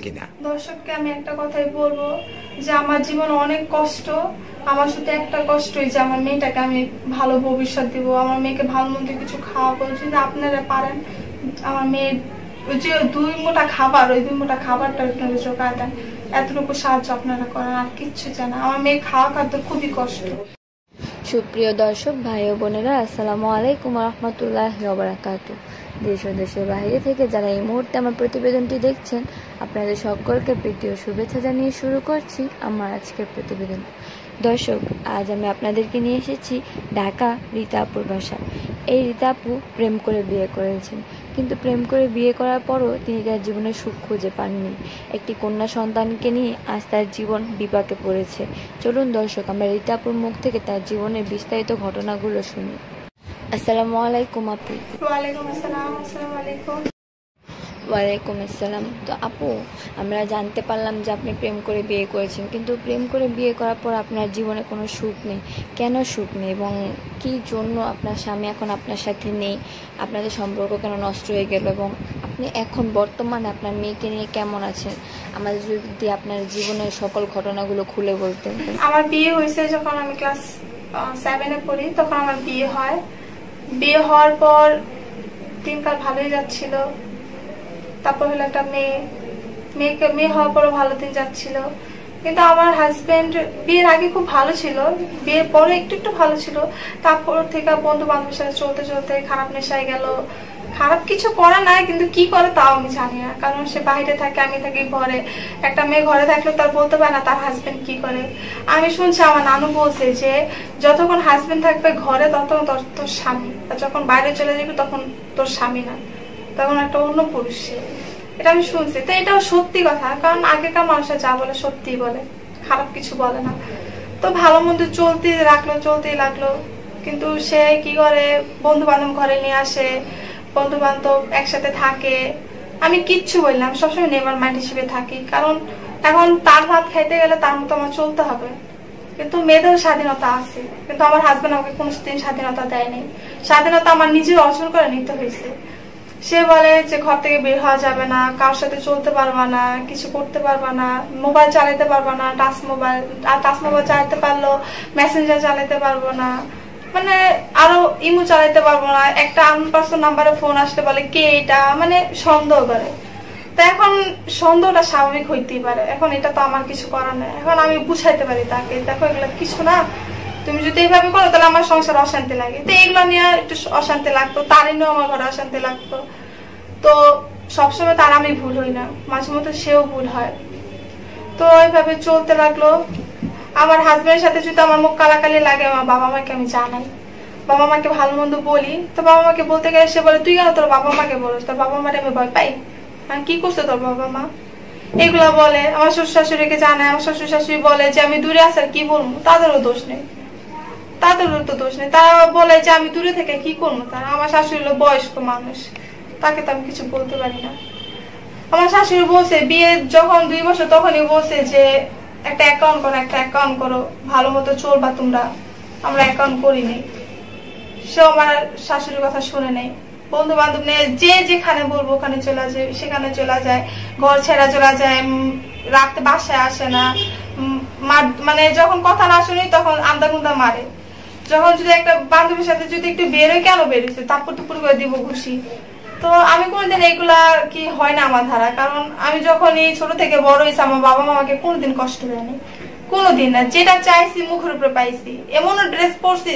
কিনা। দর্শককে আমি একটা কথাই বলবো যে আমার জীবন অনেক কষ্ট, আমার শুধু একটা কষ্টই যে আমার মেয়েটাকে আমি ভালো ভবিষ্যৎ দিব, আমার মেয়েকে ভালো মন্দ কিছু খাওয়াবো। যদি আপনারা পারেন আমার মেয়ের যে 2 মুঠা খাবার, ওই 2 মুঠা খাবারটা আপনারা জোগাড় দেন, এতটুকু সাহায্য আপনারা করেন, আর কিচ্ছু চাই না। আমার মেয়ে খাওয়া খাদ্য খুবই কষ্ট। সুপ্রিয় দর্শক ভাই ও বোনেরা, আসসালামু আলাইকুম রহমতুল্লাহি ওয়া বারাকাতুহু। দেশ ও দেশের বাইরে থেকে যারা এই মুহূর্তে আমার প্রতিবেদনটি দেখছেন, আপনাদের সকলকে প্রীতি ও শুভেচ্ছা জানিয়ে শুরু করছি আমার আজকের প্রতিবেদন। দর্শক, আজ আমি আপনাদেরকে নিয়ে এসেছি ঢাকা রীতা আপুর বাসায়। এই রীতা আপু প্রেম করে বিয়ে করেছেন, কিন্তু প্রেম করে বিয়ে করার পরও তিনি তার জীবনে সুখ খুঁজে পাননি। একটি কন্যা সন্তানকে নিয়ে আজ তার জীবন বিপাকে পড়েছে। চলুন দর্শক, আমরা রীতা আপুর মুখ থেকে তার জীবনের বিস্তারিত ঘটনাগুলো শুনি। আসসালামু আলাইকুম আপু। ওয়ালাইকুম আসসালাম। আসসালামু আলাইকুম। ওয়ালাইকুম আসসালাম। তো আপু, আমরা জানতে পারলাম যে আপনি প্রেম করে বিয়ে করেছেন, কিন্তু প্রেম করে বিয়ে করার পর আপনার জীবনে কোনো সুখ নেই। কেন সুখ নেই এবং কী জন্য আপনার স্বামী এখন আপনার সাথে নেই? আপনাদের সম্পর্ক কেন নষ্ট হয়ে গেল এবং আপনি এখন বর্তমানে আপনার মেয়েকে নিয়ে কেমন আছেন? আমাদের যদি আপনার জীবনের সকল ঘটনাগুলো খুলে বলতেন। আমার বিয়ে হয়েছে যখন আমি ক্লাস 7-এ পড়ি, তখন আমার বিয়ে হয়। বিয়ে হওয়ার পর দিনকাল ভালোই যাচ্ছিল। তারপর হলো একটা মেয়ে হওয়ার পরও ভালো দিন যাচ্ছিল। কিন্তু আমার হাজবেন্ড বিয়ের আগে খুব ভালো ছিল, বিয়ের পরে একটু একটু ভালো ছিল। তারপর থেকে বন্ধু বান্ধবের সাথে চলতে চলতে খারাপ নেশায় গেল। খারাপ কিছু করা নাই, কিন্তু কি করে তাও আমি জানি না, কারণ সে বাইরে থাকে, আমি থাকি ঘরে। একটা মেয়ে ঘরে থাকলে তার বলতে পারে না তার হাজবেন্ড কি করে। আমি শুনছি আমার নানু বলছে যে যতক্ষণ হাজবেন্ড থাকবে ঘরে ততক্ষণ তোর স্বামী, আর যখন বাইরে চলে যাবে তখন তোর স্বামী না, তখন একটা অন্য পুরুষ। এটা আমি শুনছি, তো এটাও সত্যি কথা, কারণ আগেকার মানুষরা যা বলে সত্যি বলে, খারাপ কিছু বলে না। তো ভালো মন্দ চলতেই লাগলো। কিন্তু সে কি করে, বন্ধু বান্ধব ঘরে নিয়ে আসে, বন্ধু বান্ধব একসাথে থাকে। আমি কিচ্ছু বললাম, সবসময় নেভার মাইন্ড হিসেবে থাকি, কারণ এখন তার ভাত খাইতে গেলে তার মতো আমার চলতে হবে। কিন্তু মেয়েদের স্বাধীনতা আছে, কিন্তু আমার হাজবেন্ড আমাকে কোনোদিন স্বাধীনতা দেয়নি। স্বাধীনতা আমার নিজে অর্জন করে নিতে হয়েছে। সে বলে যে ঘর থেকে বের হওয়া যাবে না, কারোর সাথে চলতে পারবা না, কিছু করতে পারবা না, মোবাইল চালাতে পারবা না, টাচ মোবাইল চালাতে পারলো, মেসেঞ্জার চালাতে পারবো না, মানে আরো ইমো চালাতে পারবো না। একটা আনপার্সন নাম্বারে ফোন আসলে বলে কে এটা, মানে সন্দেহ করে। তো এখন সন্দেহটা স্বাভাবিক হইতেই পারে, এখন এটা তো আমার কিছু করার নেই। এখন আমি বুঝাইতে পারি তাকে, দেখো এগুলো কিছু না, তুমি যদি এইভাবে করো তাহলে আমার সংসার অশান্তি লাগে। তো এগুলো নিয়ে একটু অশান্তি লাগতো, তার নিয়েও আমার ঘরে অশান্তি লাগতো। তো সবসময় তার আমি ভুল হই না, মাঝে মধ্যে সেও ভুল হয়। তো এইভাবে চলতে লাগলো। আমার হাজবেন্ডের সাথে যদি আমার মুখ কালাকালি লাগে, আমার বাবা মাকে আমি জানাই, বাবা মাকে ভালো মন্দ বলি। তো বাবা মাকে বলতে গেলে সে বলে তুই কেন তোর বাবা মাকে বলিস, তোর বাবা মারে আমি ভয় পাই, মানে কি করছে তোর বাবা মা, এগুলা বলে। আমার শ্বশুর শাশুড়িকে জানায়, আমার শ্বশুর শাশুড়ি বলে যে আমি দূরে আছি আর কি বলবো, তাদেরও দোষ নেই, তারা বলে যে আমি দূরে থেকে কি করবো। তারা, আমার শাশুড়ি হলো বয়স্ক মানুষ, তাকে তো আমি কিছু বলতে পারি না। আমার শাশুড়ি বলছে বিয়ে যখন 2 বছর তখনই বলছে যে একটা অ্যাকাউন্ট করো, ভালো মতো চলবা তোমরা। আমরা অ্যাকাউন্ট করিনি, সে আমার শাশুড়ির কথা শুনে নেই। বন্ধু বান্ধব নিয়ে যে যেখানে বলবো ওখানে চলে যায়, সেখানে চলে যায়, ঘর ছেড়া চলে যায়, রাতে বাসায় আসে না। মানে যখন কথা না শুনি তখন আন্দা মারে। যখন যদি একটা বান্ধবীর সাথে যদি একটু বেরোয়, কেন বেরোচ্ছে, তারপর টুপুর করে দিব ঘুষি। তো আমি কোনোদিন এগুলা কি হয় না আমার ধারা, কারণ আমি যখন এই ছোট থেকে বড় হয়েছি আমার বাবা মামাকে কোনোদিন কষ্ট দেয়নি, কোনোদিন না। যেটা চাইছি মুখের উপরে পাইছি। এমনও ড্রেস পরছি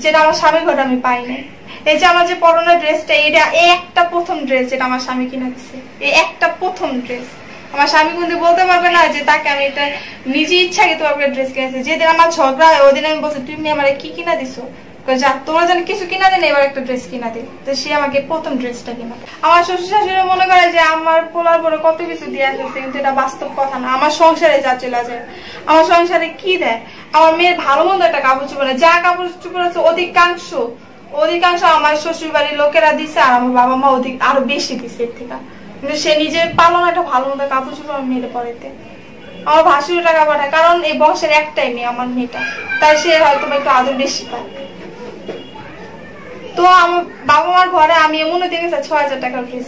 যেটা আমার স্বামীর ঘরে আমি পাইনি। এই যে আমার যে পরনের ড্রেসটা, এটা একটা প্রথম ড্রেস যেটা আমার স্বামী কিনা দিচ্ছে, এই একটা প্রথম ড্রেস। আমার স্বামী কিন্তু বলতে পারবে না যে তাকে আমি এটা নিজে ইচ্ছাকৃত ড্রেস কিনেছি। যেদিন আমার ঝগড়া হয় ওদিন আমি বলছি তুমি আমার কি কিনা দিছো, যা তোমরা জানি কিছু কিনা দেন, এবার একটা ড্রেস কিনা দিই। তো সে আমাকে প্রথম ড্রেসটা কিনা। আমার শ্বশুর শাশুড়ি মনে করে যে আমার পোলার পরে কত কিছু দিয়ে আসছে, কিন্তু এটা বাস্তব কথা না। আমার সংসারে যা চলে যায়, আমার সংসারে কি দেয়, আমার মেয়ের ভালো মন্দ একটা কাপড় চোপড়, যা কাপড় চোপড় আছে অধিকাংশ আমার শ্বশুর বাড়ির লোকেরা দিছে, আর আমার বাবা মা আরো বেশি দিছে এর থেকে। কিন্তু সে নিজে পালন একটা ভালো মন্দ কাপড় চোপড় আমার মেয়ের পরেতে। আমার ভাসুর টাকা পাঠায়, কারণ এই বংশের একটাই মেয়ে আমার মেয়েটা, তাই সে হয়তো একটু আদর বেশি পায়। তো আমার বাবা মার ঘরে আমি এমনও দেখেছি 6000 টাকার ড্রেস